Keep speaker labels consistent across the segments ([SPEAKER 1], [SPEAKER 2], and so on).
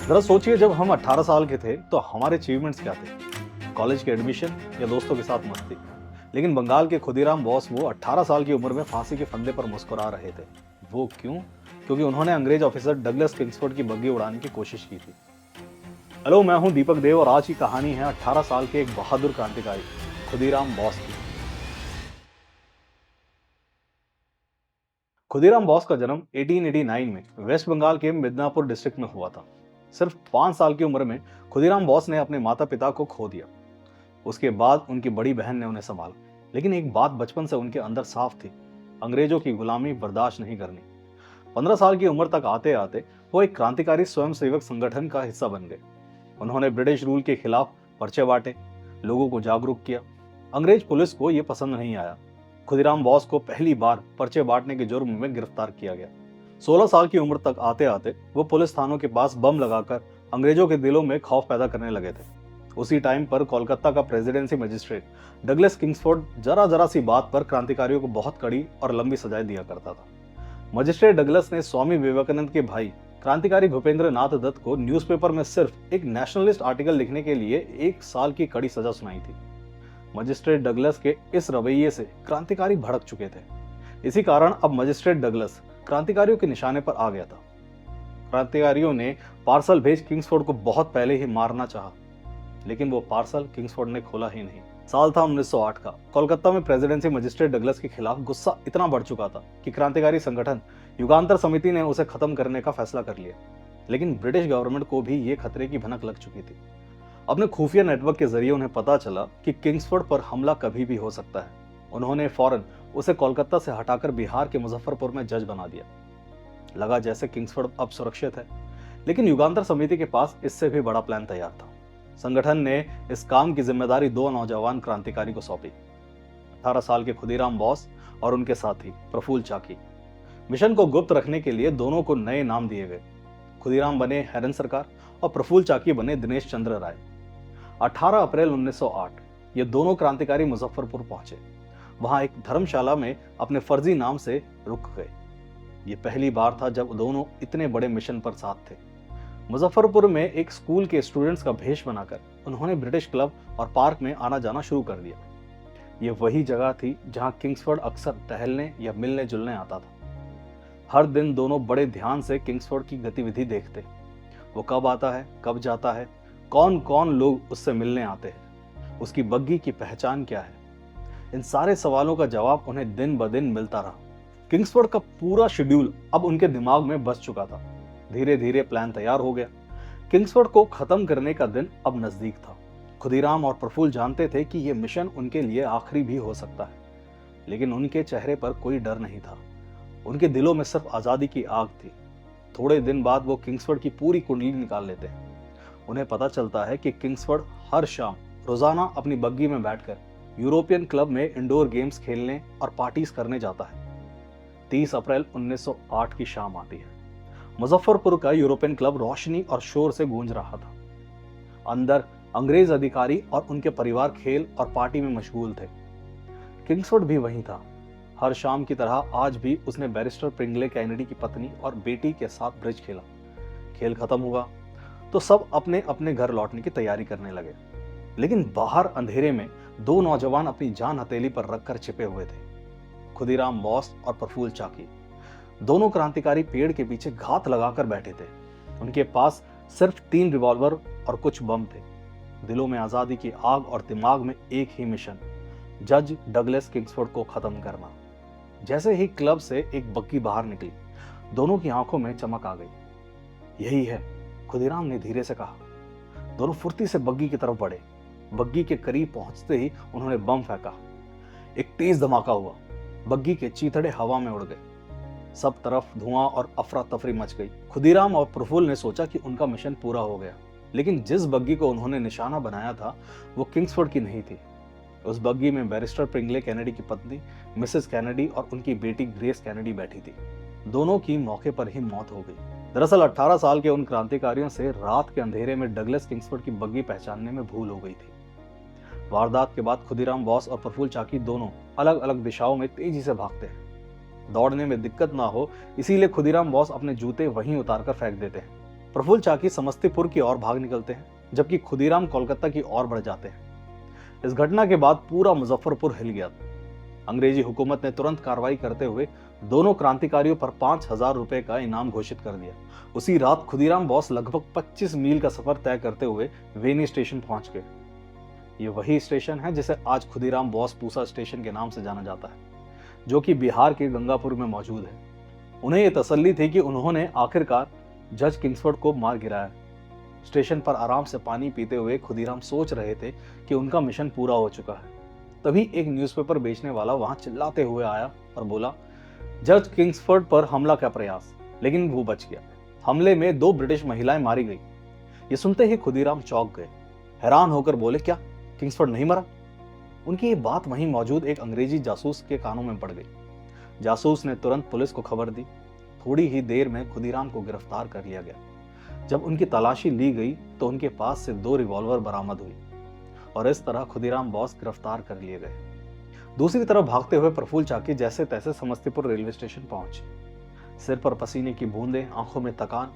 [SPEAKER 1] जरा सोचिए, जब हम 18 साल के थे तो हमारे अचीवमेंट्स क्या थे? कॉलेज के एडमिशन या दोस्तों के साथ मस्ती? लेकिन बंगाल के खुदीराम बोस वो 18 साल की उम्र में फांसी के फंदे पर मुस्कुरा रहे थे। वो क्यों? क्योंकि उन्होंने अंग्रेज ऑफिसर डगलस किंग्सफोर्ड की बग्घी उड़ाने की कोशिश की थी। हेलो, मैं हूं दीपक देव और आज की कहानी है 18 साल के एक बहादुर क्रांतिकारी खुदीराम बोस की। खुदीराम बोस का जन्म 1889 में वेस्ट बंगाल के मिदनापुर डिस्ट्रिक्ट में हुआ था। सिर्फ 5 साल की उम्र में खुदीराम बोस ने अपने माता पिता को खो दिया। उसके बाद उनकी बड़ी बहन ने उन्हें संभाला। लेकिन एक बात बचपन से उनके अंदर साफ थी, अंग्रेजों की गुलामी बर्दाश्त नहीं करनी। 15 साल की उम्र तक आते आते वो एक क्रांतिकारी स्वयंसेवक संगठन का हिस्सा बन गए। उन्होंने ब्रिटिश रूल के खिलाफ पर्चे बांटे, लोगों को जागरूक किया। अंग्रेज पुलिस को यह पसंद नहीं आया। खुदीराम बोस को पहली बार पर्चे बांटने के जुर्म में गिरफ्तार किया गया। 16 साल की उम्र तक आते आते वो पुलिस थानों के पास बम लगाकर अंग्रेजों के दिलों में खौफ पैदा करने लगे थे। उसी टाइम पर कोलकाता का प्रेसिडेंसी मजिस्ट्रेट डगलस किंग्सफोर्ड जरा जरा सी बात पर क्रांतिकारियों को बहुत कड़ी और लंबी सजाएं दिया करता था। मजिस्ट्रेट डगलस ने स्वामी विवेकानंद के भाई क्रांतिकारी भूपेंद्र नाथ दत्त को न्यूज़पेपर में सिर्फ एक नेशनलिस्ट आर्टिकल लिखने के लिए 1 साल की कड़ी सजा सुनाई थी। मजिस्ट्रेट डगलस के इस रवैये से क्रांतिकारी भड़क चुके थे। इसी कारण अब मजिस्ट्रेट डगलस क्रांतिकारियों के निशाने पर आ गया था। क्रांतिकारियों ने पार्सल भेज किंग्सफोर्ड को बहुत पहले ही मारना चाहा, लेकिन वो पार्सल किंग्सफोर्ड ने खोला ही नहीं। साल था 1908 का। कोलकाता में प्रेसिडेंसी मजिस्ट्रेट डगलस के खिलाफ गुस्सा इतना बढ़ चुका था कि क्रांतिकारी संगठन युगांतर समिति ने उसे खत्म करने का फैसला कर लिया। लेकिन ब्रिटिश गवर्नमेंट को भी ये खतरे की भनक लग चुकी थी। अपने खुफिया नेटवर्क के जरिए उन्हें पता चला कि किंग्सफोर्ड पर हमला कभी भी हो सकता है। उन्होंने फौरन उसे कोलकाता से हटाकर बिहार के मुजफ्फरपुर में जज बना दिया। लगा जैसे किंग्सफोर्ड अब सुरक्षित है। लेकिन युगांतर समिति के पास इससे भी बड़ा प्लान तैयार था। संगठन ने इस काम की जिम्मेदारी 2 नौजवान क्रांतिकारी को सौंपी, 18 साल के खुदीराम बोस और उनके साथी प्रफुल्ल चाकी। मिशन को गुप्त रखने के लिए दोनों को नए नाम दिए गए। खुदीराम बने हेरन सरकार और प्रफुल्ल चाकी बने दिनेश चंद्र राय। 18 अप्रैल 1908 ये दोनों क्रांतिकारी मुजफ्फरपुर पहुंचे। वहां एक धर्मशाला में अपने फर्जी नाम से रुक गए। ये पहली बार था जब दोनों इतने बड़े मिशन पर साथ थे। मुजफ्फरपुर में एक स्कूल के स्टूडेंट्स का भेष बनाकर उन्होंने ब्रिटिश क्लब और पार्क में आना जाना शुरू कर दिया। ये वही जगह थी जहां किंग्सफोर्ड अक्सर टहलने या मिलने जुलने आता था। हर दिन दोनों बड़े ध्यान से किंग्सफोर्ड की गतिविधि देखते। वो कब आता है, कब जाता है, कौन कौन लोग उससे मिलने आते हैं, उसकी बग्घी की पहचान क्या है। इन सारे सवालों का जवाब उन्हें दिन ब दिन मिलता रहा। किंग्सफोर्ड का पूरा शेड्यूल अब उनके दिमाग में बस चुका था। धीरे धीरे प्लान तैयार हो गया। किंग्सफोर्ड को खत्म करने का दिन अब नजदीक था। खुदीराम और प्रफुल्ल जानते थे कि यह मिशन उनके लिए आखिरी भी हो सकता है। लेकिन उनके चेहरे पर कोई डर नहीं था। उनके दिलों में सिर्फ आजादी की आग थी। थोड़े दिन बाद वो किंग्सफोर्ड की पूरी कुंडली निकाल लेते हैं। उन्हें पता चलता है कि किंग्सफोर्ड हर शाम रोजाना अपनी बग्घी में बैठकर यूरोपियन क्लब में इंडोर गेम्स खेलने और पार्टीज करने जाता है। 30 अप्रैल 1908 की शाम आती है। मुजफ्फरपुर का यूरोपियन क्लब रोशनी और शोर से गूंज रहा था। अंदर अंग्रेज अधिकारी और उनके परिवार खेल और पार्टी में मशगूल थे। किंग्सफोर्ड भी वहीं था। हर शाम की तरह आज भी उसने बैरिस्टर प्रिंगले कैनेडी की पत्नी और बेटी के साथ ब्रिज खेला। खेल खत्म हुआ तो सब अपने अपने घर लौटने की तैयारी करने लगे। लेकिन बाहर अंधेरे में 2 नौजवान अपनी जान हथेली पर रखकर छिपे हुए थे, खुदीराम बोस और प्रफुल्ल चाकी। दोनों क्रांतिकारी पेड़ के पीछे घात लगाकर बैठे थे। उनके पास सिर्फ 3 रिवॉल्वर और कुछ बम थे। दिलों में आजादी की आग और दिमाग में एक ही मिशन, जज डगलस किंग्सफोर्ड को खत्म करना। जैसे ही क्लब से एक बग्घी बाहर निकली, दोनों की आंखों में चमक आ गई। यही है, खुदीराम ने धीरे से कहा। दोनों फुर्ती से बग्घी की तरफ बढ़े। बग्घी के करीब पहुंचते ही उन्होंने बम फेंका। एक तेज धमाका हुआ। बग्घी के चीथड़े हवा में उड़ गए। सब तरफ धुआं और अफरा तफरी मच गई। खुदीराम और प्रफुल्ल ने सोचा कि उनका मिशन पूरा हो गया। लेकिन जिस बग्घी को उन्होंने निशाना बनाया था वो किंग्सफोर्ड की नहीं थी। उस बग्घी में बैरिस्टर प्रिंगले कैनेडी की पत्नी मिसेस कैनेडी और उनकी बेटी ग्रेस कैनेडी बैठी थी। दोनों की मौके पर ही मौत हो गई। दरअसल 18 साल के उन क्रांतिकारियों से रात के अंधेरे में डगलस किंग्सफोर्ड की बग्घी पहचानने में भूल हो गई थी। वारदात के बाद खुदीराम बोस और प्रफुल्ल चाकी दोनों अलग अलग दिशाओं में तेजी से भागते हैं। दौड़ने में दिक्कत ना हो इसीलिए खुदीराम बोस अपने जूते वहीं उतारकर फेंक देते हैं। प्रफुल्ल चाकी समस्तीपुर की ओर भाग निकलते हैं, जबकि खुदीराम कोलकाता की ओर बढ़ जाते हैं। इस घटना के बाद पूरा मुजफ्फरपुर हिल गया। अंग्रेजी हुकूमत ने तुरंत कार्रवाई करते हुए दोनों क्रांतिकारियों पर 5,000 रुपए का इनाम घोषित कर दिया। उसी रात खुदीराम बोस लगभग 25 मील का सफर तय करते हुए वेनी स्टेशन पहुंच गए। ये वही स्टेशन है जिसे आज खुदीराम बोस पूसा स्टेशन के नाम से जाना जाता है, जो कि बिहार के गंगापुर में मौजूद है। उन्हें यह तसल्ली थी कि उन्होंने आखिरकार जज किंग्सफोर्ड को मार गिराया। स्टेशन पर आराम से पानी पीते हुए खुदीराम सोच रहे थे कि उनका मिशन पूरा हो चुका है। तभी एक न्यूज़पेपर बेचने वाला वहां चिल्लाते हुए आया और बोला, जज किंग्सफोर्ड पर हमला का प्रयास, लेकिन वो बच गया। हमले में 2 ब्रिटिश महिलाएं मारी गई। ये सुनते ही खुदीराम चौंक गए, हैरान होकर बोले, क्या किंग्सफोर्ड नहीं मरा? उनकी ये बात वहीं मौजूद एक अंग्रेजी जासूस के कानों में पड़ गई। जासूस ने तुरंत पुलिस को खबर दी। थोड़ी ही देर में खुदीराम को गिरफ्तार कर लिया गया। जब उनकी तलाशी ली गई तो उनके पास से 2 रिवॉल्वर बरामद हुई और इस तरह खुदीराम बोस गिरफ्तार कर लिए गए। दूसरी तरफ भागते हुए प्रफुल्ल चाकी जैसे तैसे समस्तीपुर रेलवे स्टेशन पहुंचे। सिर पर पसीने की बूंदें, आंखों में थकान।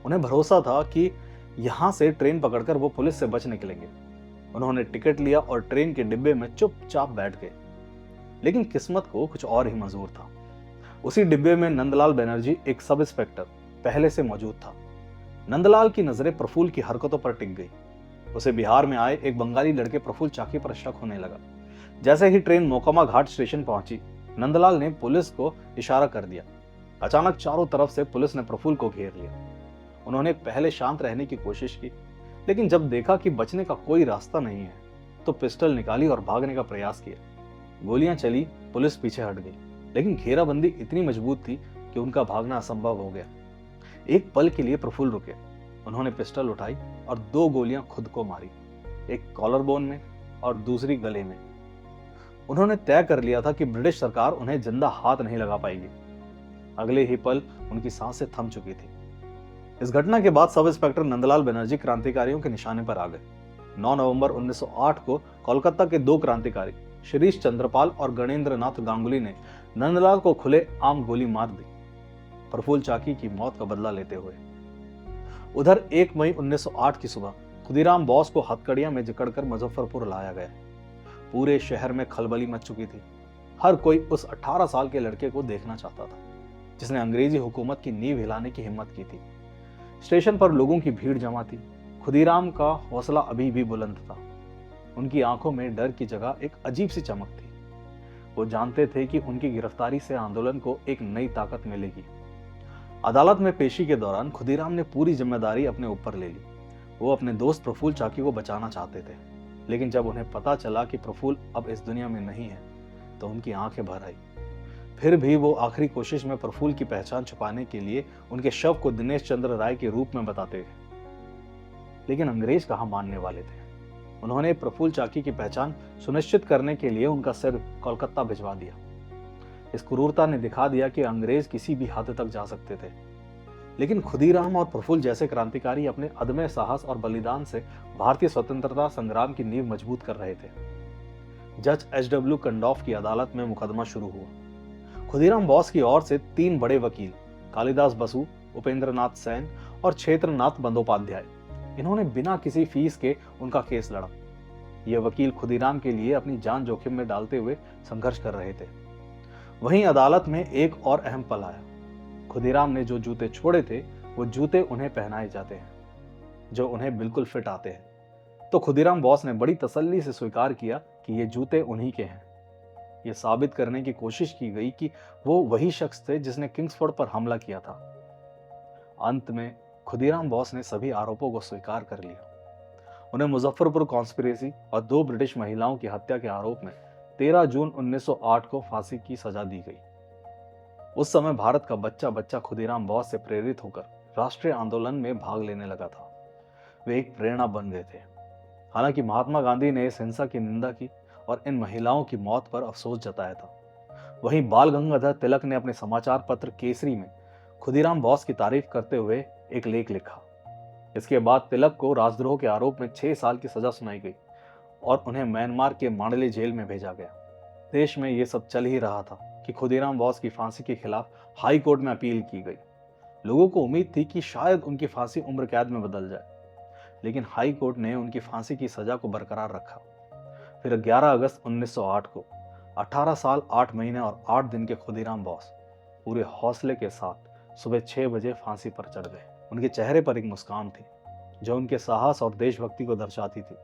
[SPEAKER 1] उन्हें भरोसा था कि यहां से ट्रेन पकड़कर वो पुलिस से बच निकलेंगे। उन्होंने टिकट लिया और ट्रेन के डिब्बे में चुपचाप बैठ गए। लेकिन किस्मत को कुछ और ही मंजूर था। उसी डिब्बे में नंदलाल बनर्जी, एक सब इंस्पेक्टर, पहले से मौजूद था। नंदलाल की नजरें प्रफुल्ल की हरकतों पर टिक गई। उसे बिहार में आए एक बंगाली लड़के प्रफुल्ल चाकी पर शक होने लगा। जैसे ही ट्रेन मोकामा घाट स्टेशन पहुंची, नंदलाल ने पुलिस को इशारा कर दिया। अचानक चारों तरफ से पुलिस ने प्रफुल्ल को घेर लिया। उन्होंने पहले शांत रहने की कोशिश की, लेकिन जब देखा कि बचने का कोई रास्ता नहीं है, तो पिस्टल निकाली और भागने का प्रयास किया। गोलियां चली, पुलिस पीछे हट गई, लेकिन घेराबंदी इतनी मजबूत थी कि उनका भागना असंभव हो गया। एक पल के लिए प्रफुल्ल रुके। उन्होंने पिस्टल उठाई और 2 गोलियां खुद को मारी, एक कॉलर बोन में और दूसरी गले में। उन्होंने तय कर लिया था कि ब्रिटिश सरकार उन्हें जिंदा हाथ नहीं लगा पाएगी। अगले ही पल उनकी सांसें थम चुकी थी। इस घटना के बाद सब इंस्पेक्टर नंदलाल बनर्जी क्रांतिकारियों के निशाने पर आ गए। 9 नवंबर 1908 को कोलकाता के 2 क्रांतिकारी शिरीष चंद्रपाल और गणेंद्र नाथ गांगुली ने नंदलाल को खुले आम गोली मार दी, प्रफुल्ल चाकी की मौत का बदला लेते हुए। उधर 1 मई 1908 की सुबह खुदीराम बोस को हथकड़ियां में जकड़कर मुजफ्फरपुर लाया गया। पूरे शहर में खलबली मच चुकी थी। हर कोई उस 18 साल के लड़के को देखना चाहता था, जिसने अंग्रेजी हुकूमत की नींव हिलाने की हिम्मत की थी। स्टेशन पर लोगों की भीड़ जमा थी। खुदीराम का हौसला अभी भी बुलंद था। उनकी आंखों में डर की जगह एक अजीब सी चमक थी। वो जानते थे कि उनकी गिरफ्तारी से आंदोलन को एक नई ताकत मिलेगी। अदालत में पेशी के दौरान खुदीराम ने पूरी जिम्मेदारी अपने ऊपर ले ली। वो अपने दोस्त प्रफुल्ल चाकी को बचाना चाहते थे, लेकिन जब उन्हें पता चला कि प्रफुल्ल अब इस दुनिया में नहीं है, तो उनकी आंखें भर आई। फिर भी वो आखिरी कोशिश में प्रफुल्ल की पहचान छुपाने के लिए उनके शव को दिनेश चंद्र राय के रूप में बताते थे। लेकिन अंग्रेज कहाँ मानने वाले थे। उन्होंने प्रफुल्ल चाकी की पहचान सुनिश्चित करने के लिए उनका सिर कोलकाता भिजवा दिया। इस क्रूरता ने दिखा दिया कि अंग्रेज किसी भी हद तक जा सकते थे। लेकिन खुदीराम और प्रफुल्ल जैसे क्रांतिकारी अपने अदम्य साहस और बलिदान से भारतीय स्वतंत्रता संग्राम की नींव मजबूत कर रहे थे। जज एच.डब्ल्यू. कंडोफ की अदालत में मुकदमा शुरू हुआ। खुदीराम बोस की ओर से 3 बड़े वकील, कालिदास बसु, उपेंद्रनाथ सेन और क्षेत्रनाथ बंदोपाध्याय, इन्होंने बिना किसी फीस के उनका केस लड़ा। ये वकील खुदीराम के लिए अपनी जान जोखिम में डालते हुए संघर्ष कर रहे थे। वहीं अदालत में एक और अहम पल आया। खुदीराम ने जो जूते छोड़े थे, वो जूते उन्हें पहनाए जाते हैं, जो उन्हें बिल्कुल फिट आते हैं। तो खुदीराम बोस ने बड़ी तसल्ली से स्वीकार किया कि ये जूते उन्हीं के हैं। ये साबित करने की कोशिश की गई कि वो वही शख्स थे जिसने किंग्सफोर्ड पर हमला किया था। अंत में खुदीराम बोस ने सभी आरोपों को स्वीकार कर लिया। उन्हें मुजफ्फरपुर कॉन्स्पिरेसी और 2 ब्रिटिश महिलाओं की हत्या के आरोप में 13 जून 1908 को फांसी की सजा दी गई। उस समय भारत का बच्चा बच्चा खुदीराम बोस से प्रेरित होकर राष्ट्रीय आंदोलन में भाग लेने लगा था। वे एक प्रेरणा बन गए थे। हालांकि महात्मा गांधी ने इस हिंसा की निंदा की और इन महिलाओं की मौत पर अफसोस जताया था। वहीं बाल गंगाधर तिलक ने अपने समाचार पत्र केसरी में खुदीराम बोस की तारीफ करते हुए एक लेख लिखा। इसके बाद तिलक को राजद्रोह के आरोप में 6 साल की सजा सुनाई गई और उन्हें म्यांमार के मांडले जेल में भेजा गया। देश में यह सब चल ही रहा था कि खुदीराम बोस की फांसी के खिलाफ हाई कोर्ट में अपील की गई, लोगों को उम्मीद थी कि शायद उनकी फांसी उम्र कैद में बदल जाए, लेकिन हाई कोर्ट ने उनकी फांसी की सजा को बरकरार रखा। फिर 11 अगस्त 1908 को 18 साल 8 महीने और 8 दिन के खुदीराम बोस पूरे हौसले के साथ सुबह 6 बजे फांसी पर चढ़ गए। उनके चेहरे पर एक मुस्कान थी जो उनके साहस और देशभक्ति को दर्शाती थी।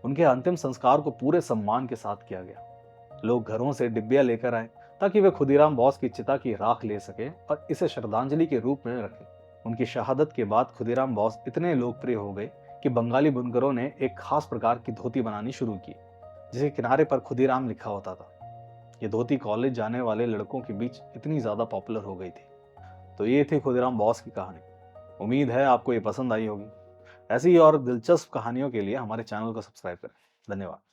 [SPEAKER 1] उनके अंतिम संस्कार को पूरे सम्मान के साथ किया गया। लोग घरों से डिब्बियां लेकर आए ताकि वे खुदीराम बोस की चिता की राख ले सके और इसे श्रद्धांजलि के रूप में रखें। उनकी शहादत के बाद खुदीराम बोस इतने लोकप्रिय हो गए कि बंगाली बुनकरों ने एक खास प्रकार की धोती बनानी शुरू की, जिसके किनारे पर खुदीराम लिखा होता था। ये धोती कॉलेज जाने वाले लड़कों के बीच इतनी ज्यादा पॉपुलर हो गई थी। तो ये थी खुदीराम बोस की कहानी। उम्मीद है आपको ये पसंद आई होगी। ऐसी ही और दिलचस्प कहानियों के लिए हमारे चैनल को सब्सक्राइब करें। धन्यवाद।